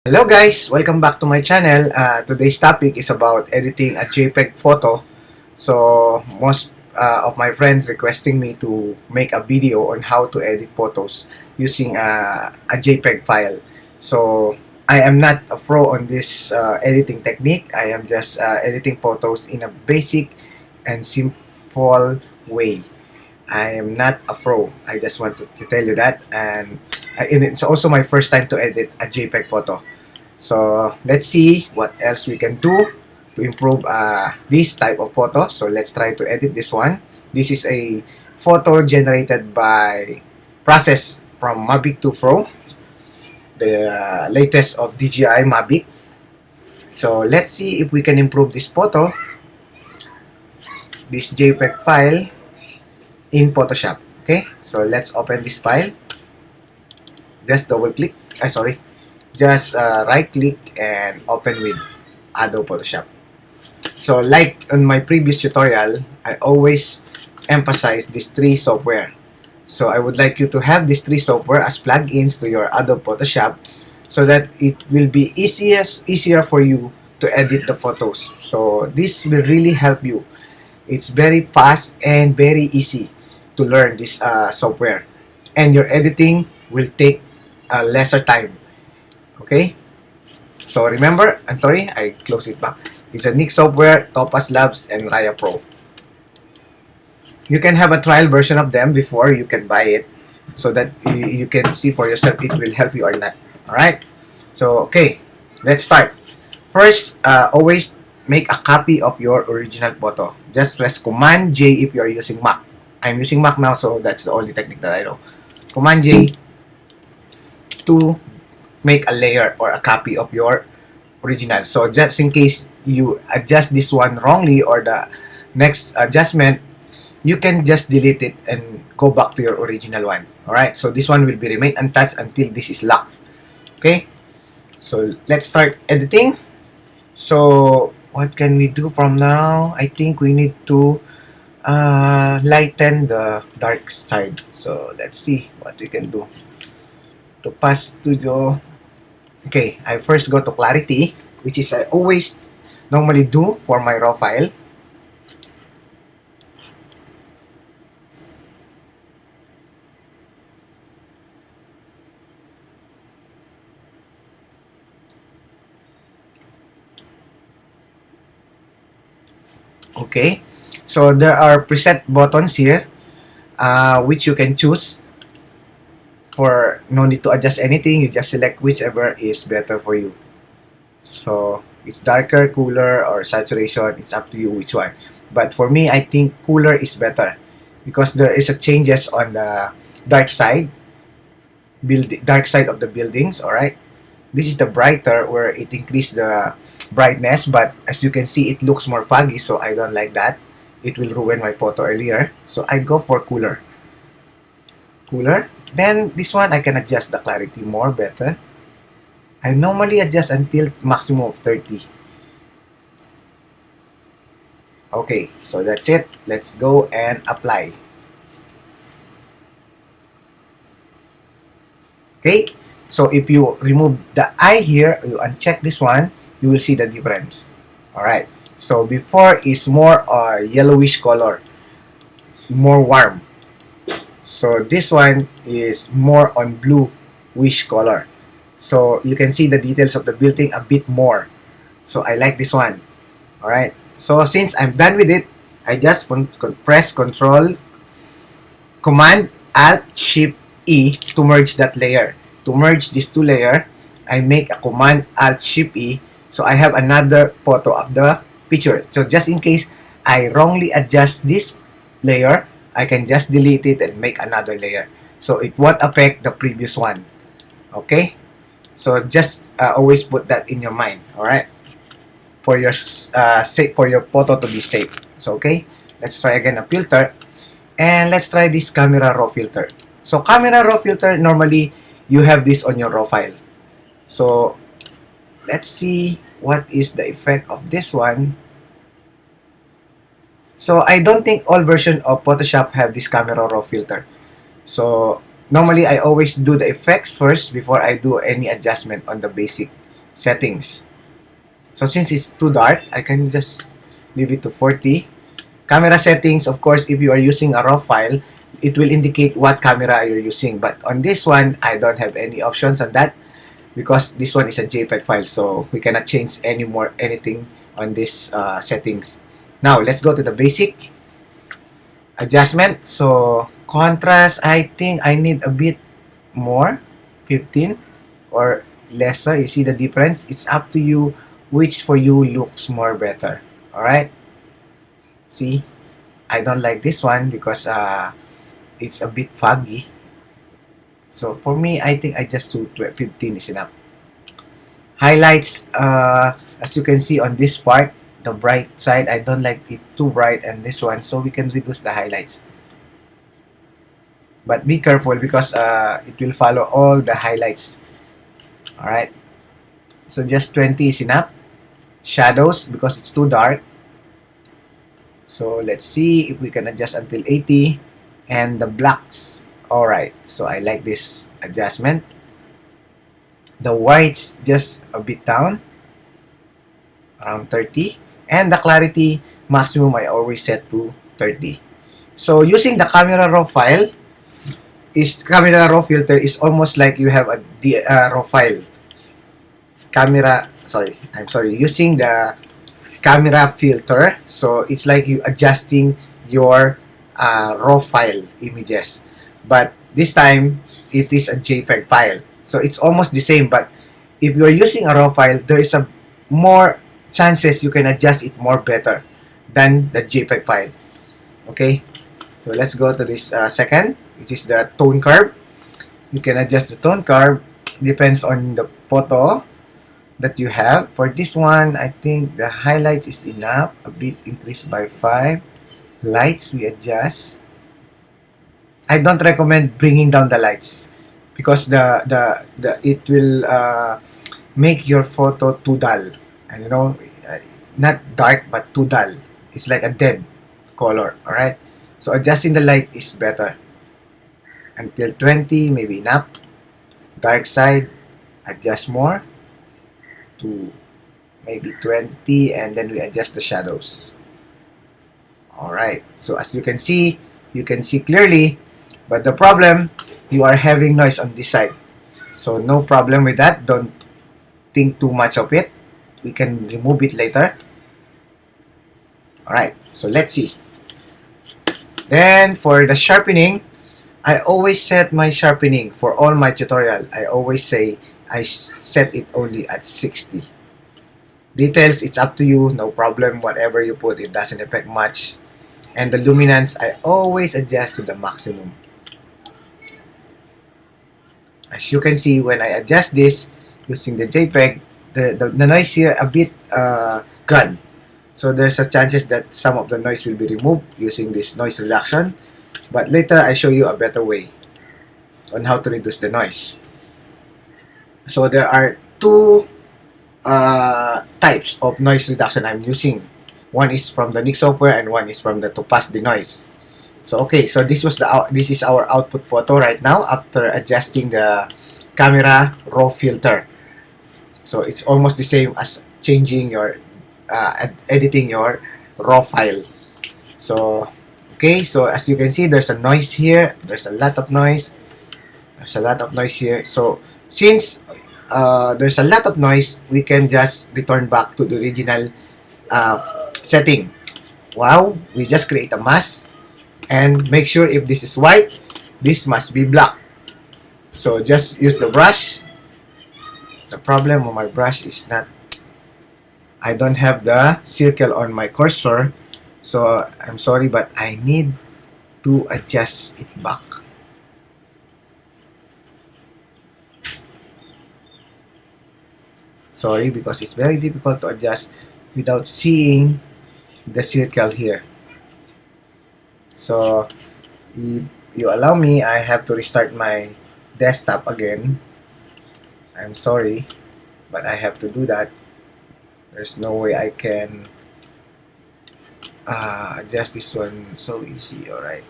Hello guys! Welcome back to my channel. Today's topic is about editing a JPEG photo. So most of my friends requesting me to make a video on how to edit photos using a JPEG file. So I am not a pro on this editing technique. I am just editing photos in a basic and simple way. I am not a pro. I just want to tell you that, and it's also my first time to edit a JPEG photo. So let's see what else we can do to improve this type of photo. So let's try to edit this one. This is a photo generated by Process from Mavic 2 Pro, the latest of DJI Mavic. So let's see if we can improve this photo, this JPEG file in Photoshop. Okay, so let's open this file. Just double click. Sorry. Just right click and open with Adobe Photoshop. So like on my previous tutorial, I always emphasize these three software. So I would like you to have these three software as plugins to your Adobe Photoshop so that it will be easier for you to edit the photos. So this will really help you. It's very fast and very easy to learn this software, and your editing will take lesser time. Okay, so remember, I'm sorry, I close it back. It's a Nik Software, Topaz Labs, and Raya Pro. You can have a trial version of them before you can buy it, so that you can see for yourself it will help you or not. Alright, so okay, let's start. First, always make a copy of your original photo. Just press Command J if you're using Mac. I'm using Mac now, so that's the only technique that I know. Command J to make a layer or a copy of your original. So just in case you adjust this one wrongly or the next adjustment, you can just delete it and go back to your original one. Alright, so this one will be remain untouched until this is locked. Okay, so let's start editing. So what can we do from now? I think we need to lighten the dark side. So let's see what we can do. Topaz Studio. Okay, I first go to clarity, which is I always normally do for my raw file. Okay, so there are preset buttons here, which you can choose. For no need to adjust anything, you just select whichever is better for you. So it's darker, cooler, or saturation. It's up to you which one. But for me, I think cooler is better because there is a changes on the dark side, dark side of the buildings. All right, this is the brighter where it increase the brightness, but as you can see, it looks more foggy. So I don't like that. It will ruin my photo earlier. So I go for cooler. Cooler. Then this one I can adjust the clarity more better. I normally adjust until maximum of 30. Okay, so that's it. Let's go and apply. Okay, so if you remove the eye here, you uncheck this one, you will see the difference. Alright, so before is more yellowish color, more warm. So this one is more on bluish color. So you can see the details of the building a bit more. So I like this one. Alright. So since I'm done with it, I just press Control, Command, Alt, Shift, E to merge that layer. To merge these two layers, I make a Command, Alt, Shift, E. So I have another photo of the picture. So just in case I wrongly adjust this layer, I can just delete it and make another layer. So it won't affect the previous one. Okay? So just always put that in your mind. Alright? For your for your photo to be safe. So okay? Let's try again a filter. And let's try this camera raw filter. So camera raw filter, normally you have this on your raw file. So let's see what is the effect of this one. So I don't think all version of Photoshop have this camera raw filter. So normally I always do the effects first before I do any adjustment on the basic settings. So since it's too dark, I can just leave it to 40. Camera settings, of course, if you are using a RAW file, it will indicate what camera you're using. But on this one, I don't have any options on that because this one is a JPEG file, so we cannot change anything on this settings. Now, let's go to the basic adjustment. So, contrast, I think I need a bit more, 15 or lesser. You see the difference? It's up to you which for you looks more better. Alright? See? I don't like this one because it's a bit foggy. So for me, I think I just do 15 is enough. Highlights, as you can see on this part, the bright side, I don't like it too bright, and this one, so we can reduce the highlights. But be careful because it will follow all the highlights. Alright, so just 20 is enough. Shadows, because it's too dark. So let's see if we can adjust until 80. And the blacks, alright, so I like this adjustment. The whites just a bit down, around 30. And the clarity maximum I always set to 30. So using the camera raw file, camera raw filter is almost like you have a raw file. Using the camera filter, so it's like you adjusting your raw file images, but this time it is a JPEG file, so it's almost the same. But if you're using a raw file, there is a more chances you can adjust it more better than the JPEG file. Okay, so let's go to this second, which is the tone curve. You can adjust the tone curve, depends on the photo that you have. For this one, I think the highlights is enough, a bit increased by 5. Lights, we adjust. I don't recommend bringing down the lights because it will make your photo too dull, and not dark but too dull. It's like a dead color. All right, so adjusting the light is better. Until 20, maybe enough. Dark side, adjust more to maybe 20, and then we adjust the shadows. Alright, so as you can see clearly, but the problem, you are having noise on this side. So no problem with that, don't think too much of it. We can remove it later. Alright, so let's see. Then for the sharpening, I always set my sharpening for all my tutorial. I always say I set it only at 60. Details, it's up to you, no problem. Whatever you put, it doesn't affect much. And the luminance, I always adjust to the maximum. As you can see, when I adjust this using the JPEG, the noise here a bit gone. So there's a chances that some of the noise will be removed using this noise reduction. But later, I show you a better way on how to reduce the noise. So there are two types of noise reduction I'm using. One is from the Nik software and one is from the Topaz Denoise. So okay, so this is our output photo right now after adjusting the camera raw filter. So it's almost the same as changing your editing your raw file. So okay, so as you can see, there's a noise here. There's a lot of noise. There's a lot of noise here. So since there's a lot of noise, we can just return back to the original setting. Wow, we just create a mask and make sure if this is white, this must be black. So just use the brush. The problem with my brush is not, I don't have the circle on my cursor, so I'm sorry, but I need to adjust it back. Sorry, because it's very difficult to adjust without seeing the circle here. So if you allow me, I have to restart my desktop again. I'm sorry, but I have to do that. There's no way I can adjust this one so easy. Alright,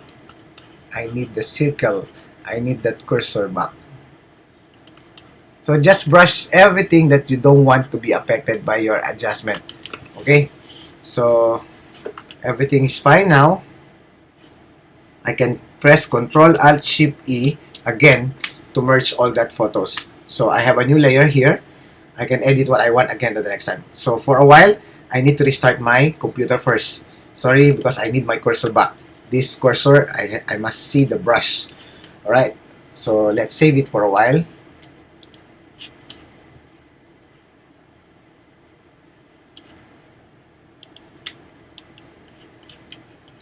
I need the circle, I need that cursor back. So just brush everything that you don't want to be affected by your adjustment. Okay, so everything is fine now. I can press Ctrl Alt Shift E again to merge all that photos. So I have a new layer here. I can edit what I want again the next time. So for a while, I need to restart my computer first. Sorry, because I need my cursor back. This cursor, I must see the brush. Alright, so let's save it for a while.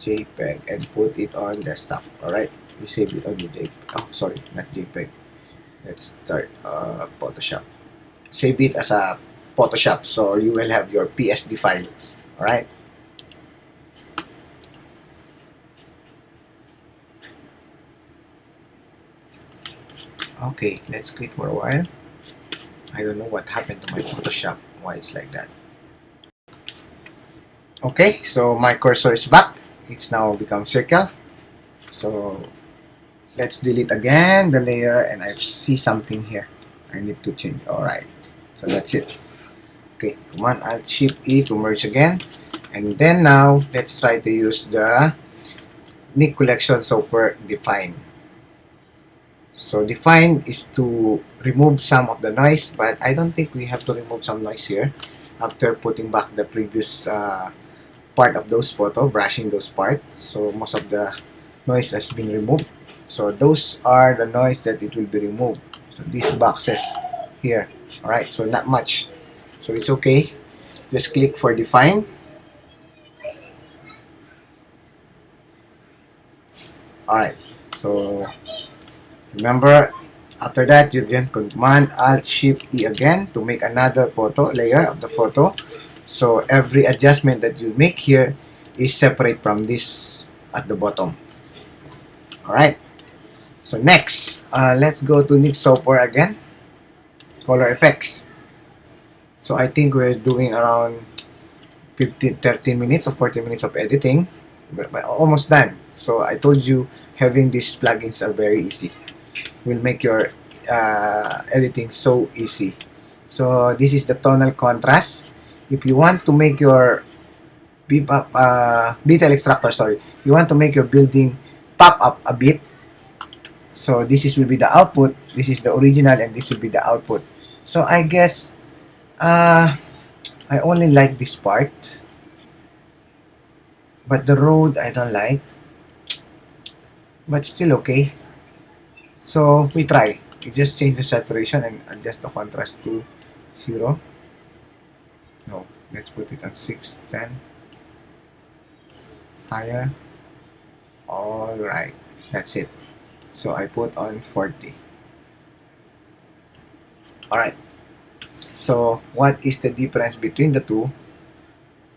JPEG and put it on desktop. Alright, we save it on the JPEG. Oh, sorry, not JPEG. Let's start Photoshop. Save it as a Photoshop, so you will have your PSD file. Alright. Okay, let's quit for a while. I don't know what happened to my Photoshop, why it's like that. Okay, so my cursor is back. It's now become circle. So let's delete again the layer, and I see something here I need to change. Alright, so that's it. Okay, Command Alt Shift E to merge again. And then now, let's try to use the Nik Collection Software Define. So define is to remove some of the noise, but I don't think we have to remove some noise here after putting back the previous part of those photo, brushing those parts. So most of the noise has been removed. So those are the noise that it will be removed. So these boxes here. Alright, so not much. So it's okay. Just click for define. Alright, so remember, after that, you can Command Alt Shift E again to make another photo layer of the photo. So every adjustment that you make here is separate from this at the bottom. Alright, so next, let's go to Nik Software again. Color effects. So I think we're doing around 13 minutes or 40 minutes of editing, but almost done. So I told you having these plugins are very easy. Will make your editing so easy. So this is the tonal contrast. If you want to make your detail extractor, sorry, you want to make your building pop up a bit. So this will be the output. This is the original, and this will be the output. So I guess I only like this part, but the road I don't like, but still okay. So we try. We just change the saturation and adjust the contrast to 0. No, let's put it on 610. Higher. Alright, that's it. So I put on 40. Alright. So what is the difference between the two?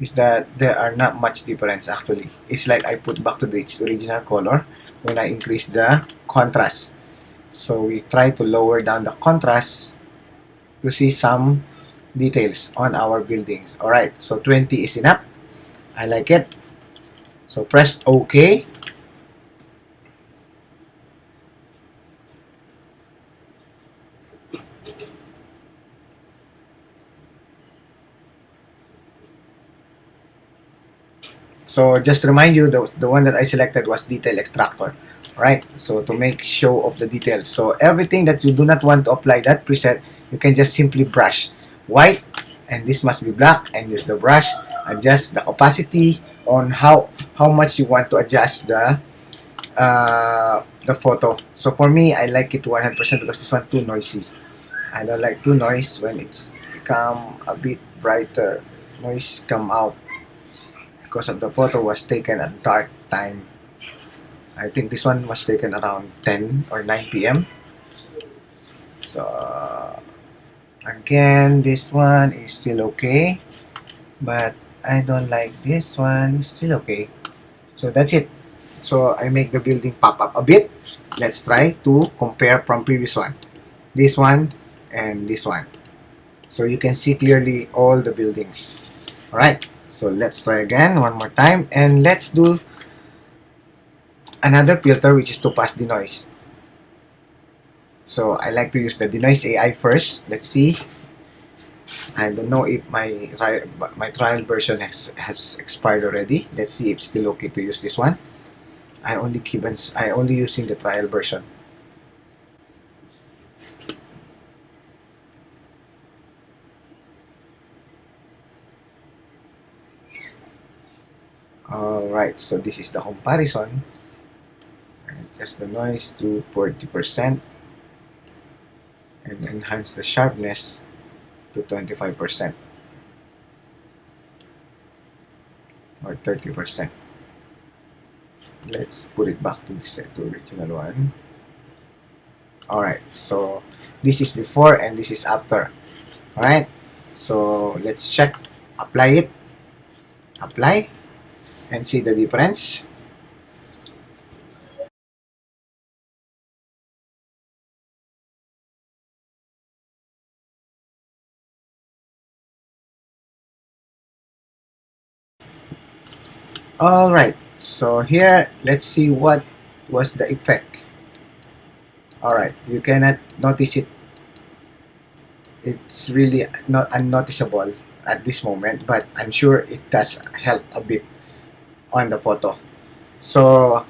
Is that there are not much difference actually. It's like I put back to its original color when I increase the contrast. So we try to lower down the contrast to see some details on our buildings. Alright, so 20 is enough. I like it. So press OK. So just to remind you, the one that I selected was Detail Extractor. Right, so to make show of the details. So everything that you do not want to apply that preset, you can just simply brush white, and this must be black, and use the brush, adjust the opacity on how much you want to adjust the photo. So for me, I like it to 100% because this one too noisy. I don't like too noise. When it's become a bit brighter, noise come out because of the photo was taken at dark time. I think this one was taken around 10 or 9 p.m. So again, this one is still okay, but I don't like this one. Still okay. So that's it. So I make the building pop up a bit. Let's try to compare from previous one. This one and this one. So you can see clearly all the buildings. Alright, so let's try again one more time, and let's do another filter, which is to pass the noise. So I like to use the Denoise AI first. Let's see. I don't know if my trial version has expired already. Let's see if it's still okay to use this one. I only using the trial version. Alright, so this is the comparison. Adjust the noise to 40% and enhance the sharpness to 25% or 30%. Let's put it back to the original one. Alright, so this is before and this is after. Alright, so let's check, apply it, apply, and see the difference. Alright, so here, let's see what was the effect. Alright, you cannot notice it. It's really not unnoticeable at this moment, but I'm sure it does help a bit on the photo. So,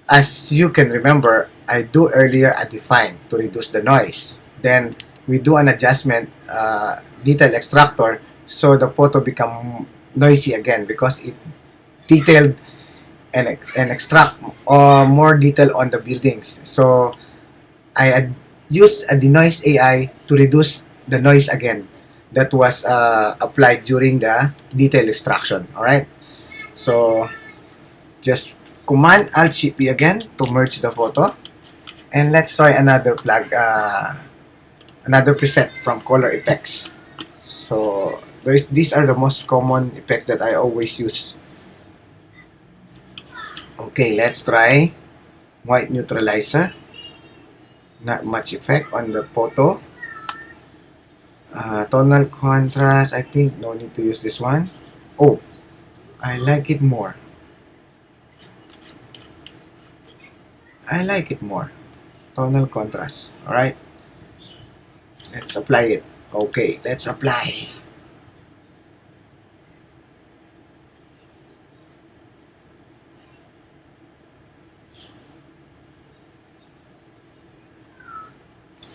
as you can remember, I do earlier a define to reduce the noise. Then, we do an adjustment, detail extractor, so the photo become noisy again because it detailed and extract more detail on the buildings. So I used a denoise AI to reduce the noise again that was applied during the detail extraction. All right. So just Command Alt Shift P again to merge the photo, and let's try another another preset from Color Effects. So these are the most common effects that I always use. Okay, let's try white neutralizer. Not much effect on the photo. Tonal contrast, I think no need to use this one. Oh, I like it more. I like it more. Tonal contrast. Alright. Let's apply it. Okay, let's apply.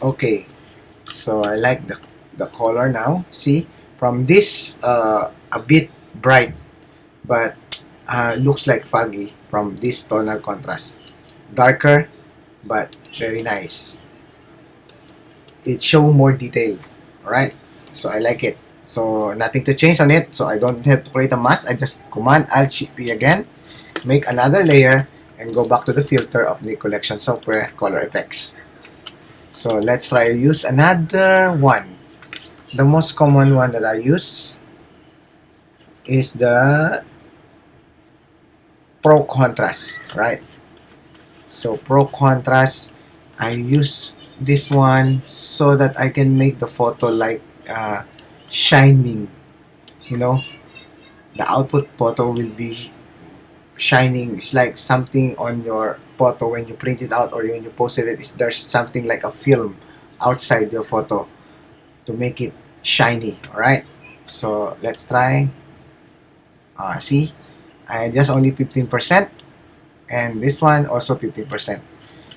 Okay, so I like the color now. See, from this a bit bright, but looks like foggy from this tonal contrast. Darker, but very nice. It show more detail. Alright, so I like it. So nothing to change on it, so I don't have to create a mask. I just Command Alt Shift P again, make another layer, and go back to the filter of the collection software, Color Effects. So let's try to use another one. The most common one that I use is the Pro Contrast, right? So Pro Contrast, I use this one so that I can make the photo like shining. You know, the output photo will be shining. It's like something on your photo when you print it out or when you posted it. There's something like a film outside your photo to make it shiny. All right. So let's try. See, I just only 15%, and this one also 15%.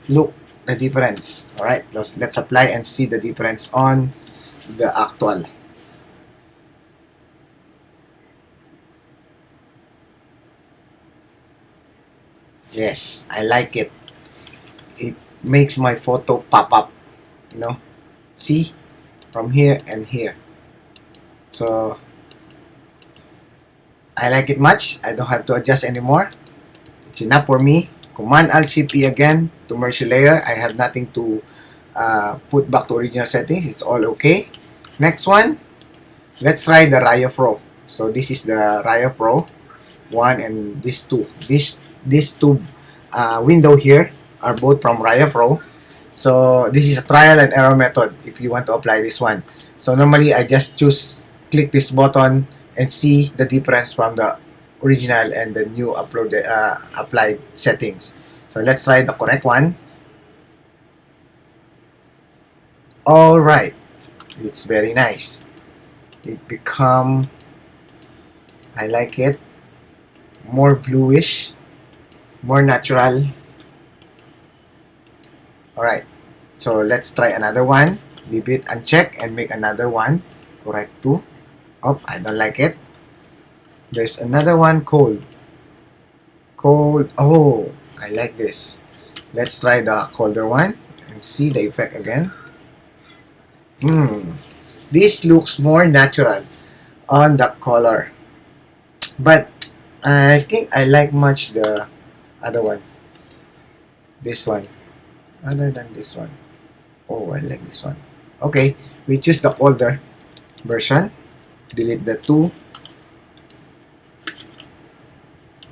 Look the difference. All right. Let's apply and see the difference on the actual. Yes, I like it. It makes my photo pop up. You know, see, from here and here. So I like it much. I don't have to adjust anymore. It's enough for me. Command Alt Shift P again to merge the layer. I have nothing to put back to original settings. It's all okay. Next one, let's try the Raya Pro. So this is the Raya Pro 1 and this 2. These two window here are both from Raya Pro. So this is a trial and error method if you want to apply this one. So normally I just click this button and see the difference from the original and the new applied settings. So let's try the correct one. All right, it's very nice. It become, I like it, more bluish, more natural. All right, so let's try another one. Leave it uncheck and make another one. Correct too. Oh, I don't like it. There's another one cold. Cold. Oh, I like this. Let's try the colder one and see the effect again. This looks more natural on the color. But I think I like much the other one. This one. Rather than this one. Oh, I like this one. Okay, we choose the older version. Delete the two.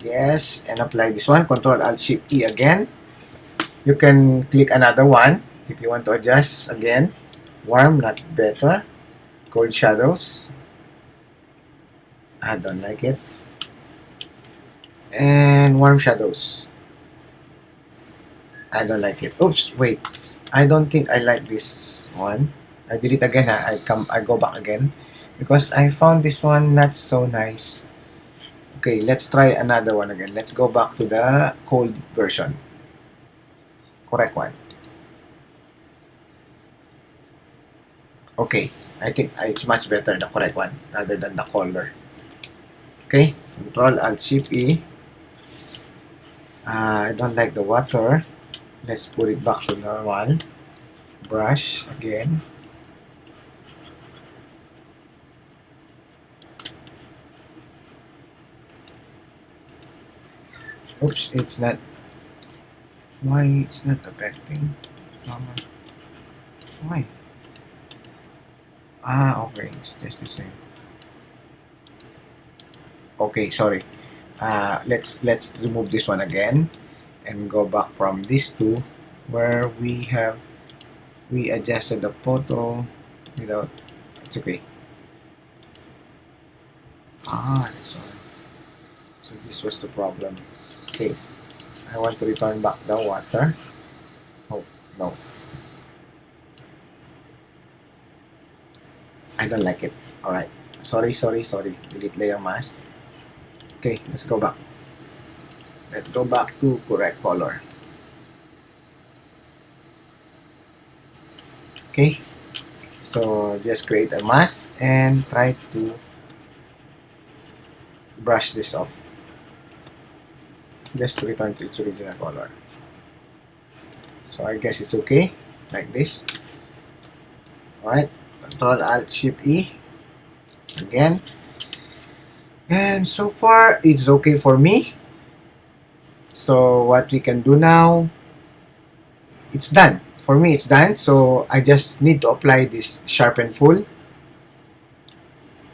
Yes, and apply this one. Control Alt Shift E again. You can click another one if you want to adjust again. Warm, not better. Cold shadows. I don't like it. And warm shadows. I don't like it. Oops, wait. I don't think I like this one. I delete again. I go back again because I found this one not so nice. Okay, let's try another one again. Let's go back to the cold version. Correct one. Okay, I think it's much better the correct one rather than the color. Okay, Control Alt Shift E. I don't like the water. Let's put it back to normal. Brush again. Oops, it's not. Why it's not affecting? Normal. Why? Ah, okay, it's just the same. Okay, sorry. Let's remove this one again and go back from these two where we adjusted the photo without. It's okay. This one. So this was the problem. Okay, I want to return back the water. Oh no, I don't like it. All right, sorry. Delete layer mask. Okay, let's go back. Let's go back to correct color. Okay, so just create a mask and try to brush this off. Just to return to its original color. So I guess it's okay, like this. Alright, Control Alt Shift E again. And so far, it's okay for me. So what we can do now, it's done. For me, it's done. So I just need to apply this sharpen full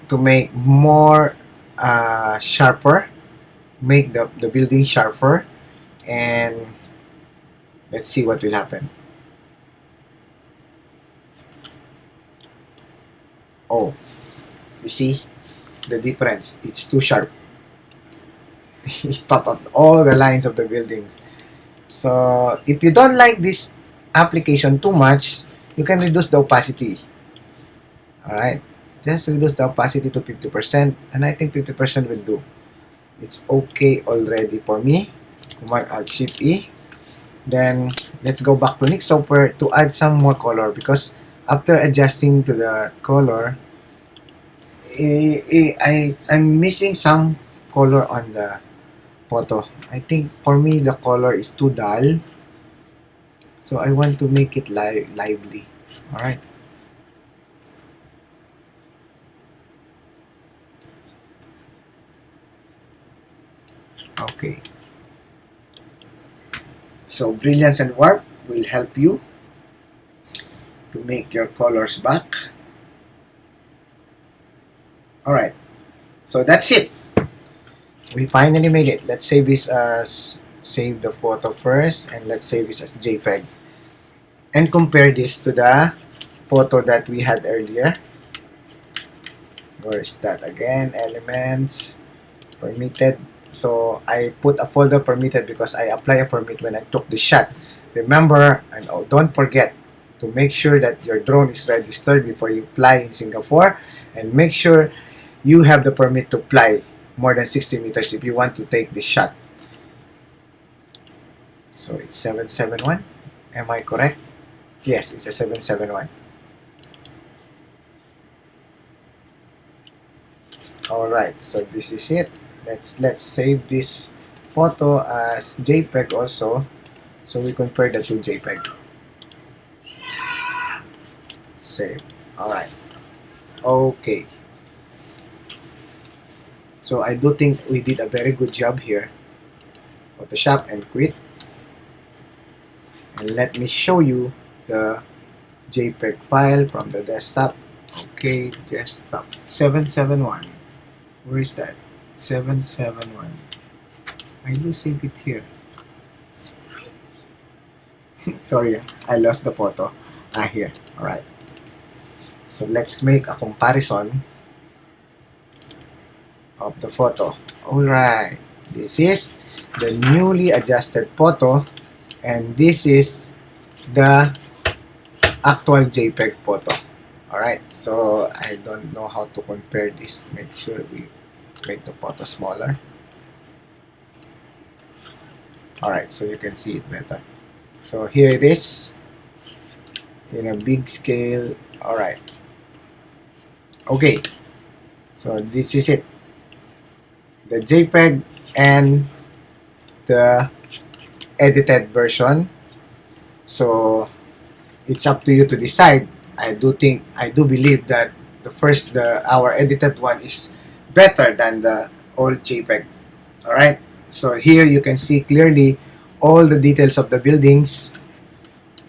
to make more sharper, make the building sharper, and let's see what will happen. Oh, you see the difference? It's too sharp. It popped up all the lines of the buildings. So if you don't like this application too much, you can reduce the opacity. Alright, just reduce the opacity to 50%, and I think 50% will do. It's okay already for me. Command Alt Shift E. Then let's go back to Nik Software to add some more color, because after adjusting to the color, I'm missing some color on the photo. I think for me the color is too dull, so I want to make it lively. Alright. Okay. So Brilliance and Warp will help you to make your colors back. Alright. So that's it. We finally made it. Let's save this as, save the photo first, and let's save this as JPEG. And compare this to the photo that we had earlier. Where is that again? Elements, permitted. So I put a folder permitted because I apply a permit when I took the shot. Remember, and oh, don't forget, to make sure that your drone is registered before you fly in Singapore, and make sure you have the permit to fly more than 60 meters if you want to take this shot. So it's 771. Am I correct? Yes, it's a 771. Alright, so this is it. Let's save this photo as JPEG also, so we compare the two JPEG. Save. Alright. Okay. So I do think we did a very good job here. Photoshop and quit. And let me show you the JPEG file from the desktop. Okay, desktop 771. Where is that? 771. I do save it here. Sorry, I lost the photo. Here. Alright. So let's make a comparison of the photo. Alright. This is the newly adjusted photo, and this is the actual JPEG photo. Alright, so I don't know how to compare this. Make sure we make the photo smaller. Alright, so you can see it better. So here it is in a big scale. Alright. Okay, so this is it. The JPEG and the edited version. So it's up to you to decide. I do believe that our edited one is better than the old JPEG. Alright, so here you can see clearly all the details of the buildings.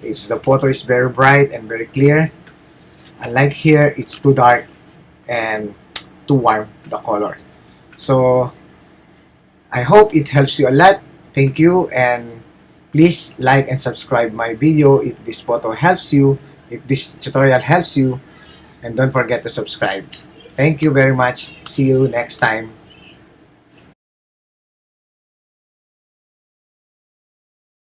The photo is very bright and very clear. Unlike here, it's too dark and too warm, the color. So I hope it helps you a lot. Thank you, and please like and subscribe my video if this photo helps you, if this tutorial helps you, and don't forget to subscribe. Thank you very much. See you next time.